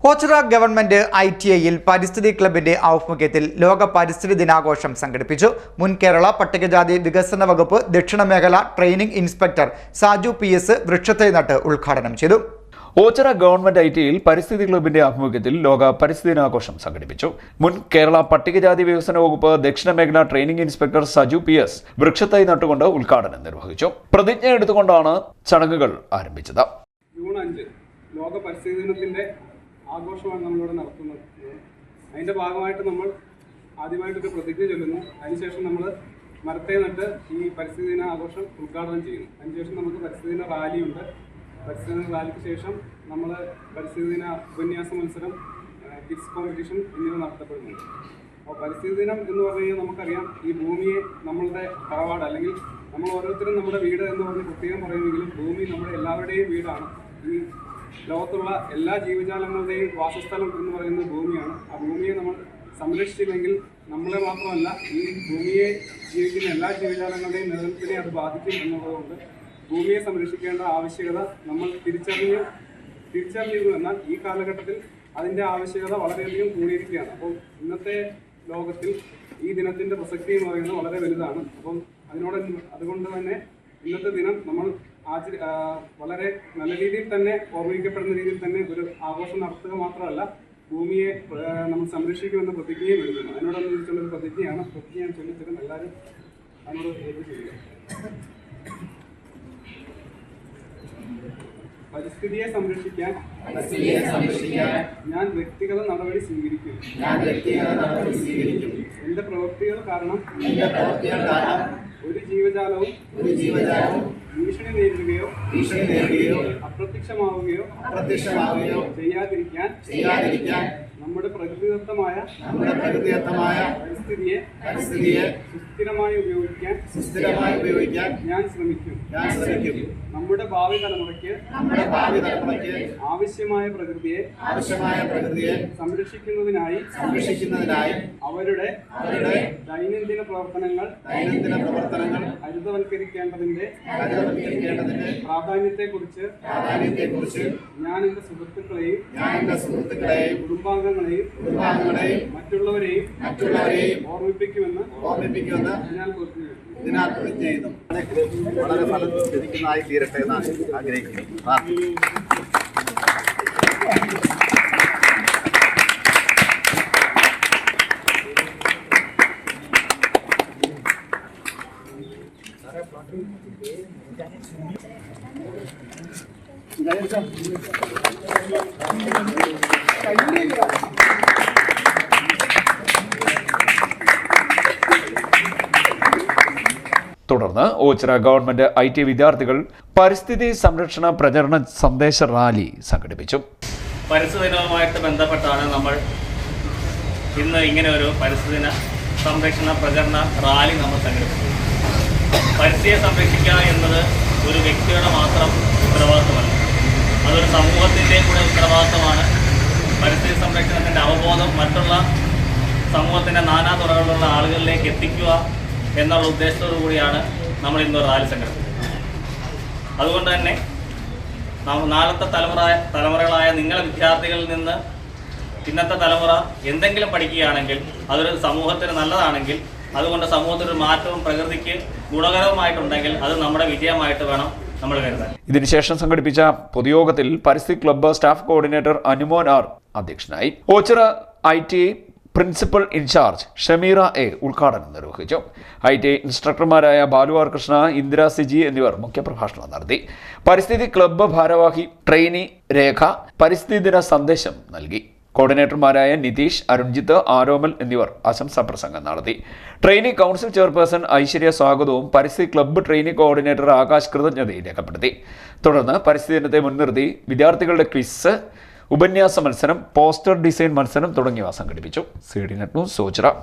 Ochira government ITIയിൽ പരിസ്ഥിതി ക്ലബിന്റെ ആഭിമുഖ്യത്തിൽ ലോക പരിസ്ഥിതി ദിനാഘോഷം സംഘടിപ്പിച്ചു. മുൻ കേരള പട്ടികജാതി വികസന വകുപ്പ് ദക്ഷിണ മേഖല ട്രെയിനിംഗ് ഇൻസ്പെക്ടർ സാജു PS വൃക്ഷത്തൈ നട്ട് ഉദ്ഘാടനം ചെയ്തു. ഓച്ചിറ ഗവൺമെന്റ് ITIയിൽ പരിസ്ഥിതി ക്ലബിന്റെ ആഭിമുഖ്യത്തിൽ ലോക പരിസ്ഥിതി ദിനാഘോഷം സംഘടിപ്പിച്ചു. മുൻ കേരള പട്ടികജാതി വികസന വകുപ്പ് ദക്ഷിണ മേഖല ട്രെയിനിംഗ് ഇൻസ്പെക്ടർ സാജു PS വൃക്ഷത്തൈ നട്ടുകൊണ്ട് ഉദ്ഘാടനം നിർവഹിച്ചു. പ്രതിജ്ഞ എടുത്തുകൊണ്ടാണ് ചടങ്ങുകൾ ആരംഭിച്ചത്. ജൂൺ 5 ലോക പരിസ്ഥിതി ദിനത്തിന്റെ ആഘോഷമാണ് നമ്മളിവിടെ നടത്തുന്നത്. അതിൻ്റെ ഭാഗമായിട്ട് നമ്മൾ ആദ്യമായിട്ടൊരു പ്രതിജ്ഞ ചൊല്ലുന്നു. അതിനുശേഷം നമ്മൾ മരത്തെ നട്ട് ഈ പരിസ്ഥിതി ദിന ആഘോഷം ഉദ്ഘാടനം ചെയ്യുന്നു. അതിനുശേഷം നമുക്ക് പരിസ്ഥിതി ദിന റാലിയുണ്ട്. പരിസ്ഥിതി ദിന റാലിക്ക് ശേഷം നമ്മൾ പരിസ്ഥിതി ദിന ഉപന്യാസ മത്സരം, കിഡ്സ് കോമ്പറ്റീഷൻ എന്നിവ നടത്തപ്പെടുന്നുണ്ട്. അപ്പോൾ പരിസ്ഥിതി ദിനം എന്ന് പറഞ്ഞു കഴിഞ്ഞാൽ നമുക്കറിയാം, ഈ ഭൂമിയെ നമ്മളുടെ തറവാട് അല്ലെങ്കിൽ നമ്മൾ ഓരോരുത്തരും നമ്മുടെ വീട് എന്ന് പറഞ്ഞ് പ്രത്യേകം പറയുമെങ്കിലും ഭൂമി നമ്മുടെ എല്ലാവരുടെയും വീടാണ്. ഈ ലോകത്തുള്ള എല്ലാ ജീവജാലങ്ങളുടെയും വാസസ്ഥലം എന്ന് പറയുന്നത് ഭൂമിയാണ്. ആ ഭൂമിയെ നമ്മൾ സംരക്ഷിച്ചില്ലെങ്കിൽ നമ്മളെ മാത്രമല്ല, ഈ ഭൂമിയെ ജീവിക്കുന്ന എല്ലാ ജീവജാലങ്ങളുടെയും നിലനിൽപ്പിനെ അത് ബാധിക്കും എന്നുള്ളതുകൊണ്ട് ഭൂമിയെ സംരക്ഷിക്കേണ്ട ആവശ്യകത നമ്മൾ തിരിച്ചറിഞ്ഞിരുന്നു. എന്നാൽ ഈ കാലഘട്ടത്തിൽ അതിൻ്റെ ആവശ്യകത വളരെയധികം കൂടിയിരിക്കുകയാണ്. അപ്പോൾ ഇന്നത്തെ ലോകത്തിൽ ഈ ദിനത്തിൻ്റെ പ്രസക്തി എന്ന് പറയുന്നത് വളരെ വലുതാണ്. അപ്പം അതുകൊണ്ട് തന്നെ ഇന്നത്തെ ദിനം നമ്മൾ വളരെ നല്ല രീതിയിൽ തന്നെ ഓർമ്മിക്കപ്പെടുന്ന രീതിയിൽ തന്നെ ഒരു ആഘോഷം നടത്തുക മാത്രമല്ല, ഭൂമിയെ നമ്മൾ സംരക്ഷിക്കുമെന്ന പ്രതിജ്ഞയും എടുക്കുന്നു. അതിനോടനുബന്ധിച്ചുള്ളൊരു പ്രതിജ്ഞയാണ്. പ്രതിജ്ഞ ഞാൻ ചൊല്ലിത്തരും, എല്ലാവരും അതിനോട് ഏത് ചെയ്യുക. പരിസ്ഥിതിയെ സംരക്ഷിക്കാൻ ഞാൻ വ്യക്തിഗത നടപടി സ്വീകരിക്കും. എന്റെ പ്രവൃത്തികൾ കാരണം ഒരു ജീവജാലവും ഭീഷണി നേരിടുകയോ അപ്രത്യക്ഷമാവുകയോ ചെയ്യാതിരിക്കാൻ നമ്മുടെ പ്രകൃതിദത്തമായ പരിസ്ഥിതിയെ സുസ്ഥിരമായി ഉപയോഗിക്കാൻ ഞാൻ ശ്രമിക്കും. നമ്മുടെ ഭാവി തലമുറയ്ക്ക് ആവശ്യമായ പ്രകൃതിയെ സംരക്ഷിക്കുന്നതിനായി അവരുടെ ദൈനംദിന പ്രവർത്തനങ്ങൾ ഹരിതവൽക്കരിക്കേണ്ടതിന്റെ പ്രാധാന്യത്തെക്കുറിച്ച് ഞാൻ എന്റെ സുഹൃത്തുക്കളെയും കുടുംബാംഗങ്ങളെയും മറ്റുള്ളവരെയും ഓർമ്മിപ്പിക്കുമെന്ന് ഇതിനാൽ പ്രതിജ്ഞ ചെയ്യുന്നു. വളരെ ഫലം ലഭിക്കുന്നതായി തീരട്ടെ എന്നാണ് ആഗ്രഹിക്കുന്നത്. തുടർന്ന് ഓച്ചിറ ഗവൺമെന്റ് ITI വിദ്യാർത്ഥികൾ പരിസ്ഥിതി സംരക്ഷണ പ്രചരണ സന്ദേശ റാലി സംഘടിപ്പിച്ചു. പരിസ്ഥിതി ദിനവുമായിട്ട് ബന്ധപ്പെട്ടാണ് നമ്മൾ ഇന്ന് ഇങ്ങനെ ഒരു പരിസ്ഥിതി ദിന സംരക്ഷണ പ്രചരണ റാലി നമ്മൾ സംഘടിപ്പിച്ചത്. പരിസ്ഥിതിയെ സംരക്ഷിക്കുക എന്നത് ഒരു വ്യക്തിയുടെ മാത്രം ഉത്തരവാദിത്തമല്ല, അതൊരു സമൂഹത്തിൻ്റെയും കൂടെ ഉത്തരവാദിത്തമാണ്. പരിസ്ഥിതി സംരക്ഷണത്തിൻ്റെ അവബോധം മറ്റുള്ള സമൂഹത്തിൻ്റെ നാനാ തുറകളിലുള്ള ആളുകളിലേക്ക് എത്തിക്കുക എന്നുള്ള ഉദ്ദേശത്തോടു കൂടിയാണ് നമ്മൾ ഇന്ന് റാലി സംഘടിപ്പിച്ചത്. അതുകൊണ്ട് തന്നെ നാളത്തെ തലമുറകളായ നിങ്ങളെ വിദ്യാർത്ഥികളിൽ നിന്ന് ഇന്നത്തെ തലമുറ എന്തെങ്കിലും പഠിക്കുകയാണെങ്കിൽ അതൊരു സമൂഹത്തിന് നല്ലതാണെങ്കിൽ, അതുകൊണ്ട് സമൂഹത്തിനൊരു മാറ്റവും പ്രകൃതിക്ക് ഗുണകരവുമായിട്ടുണ്ടെങ്കിൽ അത് നമ്മുടെ വിജയമായിട്ട് വേണം നമ്മൾ കരുതാൻ. ഇതിനുശേഷം സംഘടിപ്പിച്ച പൊതുയോഗത്തിൽ പരിസ്ഥിതി club staff coordinator Anumon R അധ്യക്ഷനായി. Ochira ITI principal in charge Shameera A ഉദ്ഘാടനം നിർവഹിച്ചു. ITI ഇൻസ്ട്രക്ടർമാരായ ബാലു R കൃഷ്ണ, ഇന്ദിര സിജി എന്നിവർ മുഖ്യപ്രഭാഷണം നടത്തി. പരിസ്ഥിതി ക്ലബ്ബ് ഭാരവാഹി ട്രെയിനി രേഖ പരിസ്ഥിതി ദിന സന്ദേശം നൽകി. കോർഡിനേറ്റർമാരായ നിതീഷ്, അരുൺജിത്ത്, ആരോമൽ എന്നിവർ ആശംസാ പ്രസംഗം നടത്തി. ട്രെയിനി കൗൺസിൽ ചെയർപേഴ്സൺ ഐശ്വര്യ സ്വാഗതവും പരിസ്ഥിതി ക്ലബ്ബ് ട്രെയിനി കോർഡിനേറ്റർ ആകാശ് കൃതജ്ഞതയും രേഖപ്പെടുത്തി. തുടർന്ന് പരിസ്ഥിതി ദിനത്തെ മുൻനിർത്തി വിദ്യാർത്ഥികളുടെ ക്വിസ്, ഉപന്യാസ മത്സരം, പോസ്റ്റർ ഡിസൈൻ മത്സരം തുടങ്ങിയവ സംഘടിപ്പിച്ചു. CD Net News, Ochira.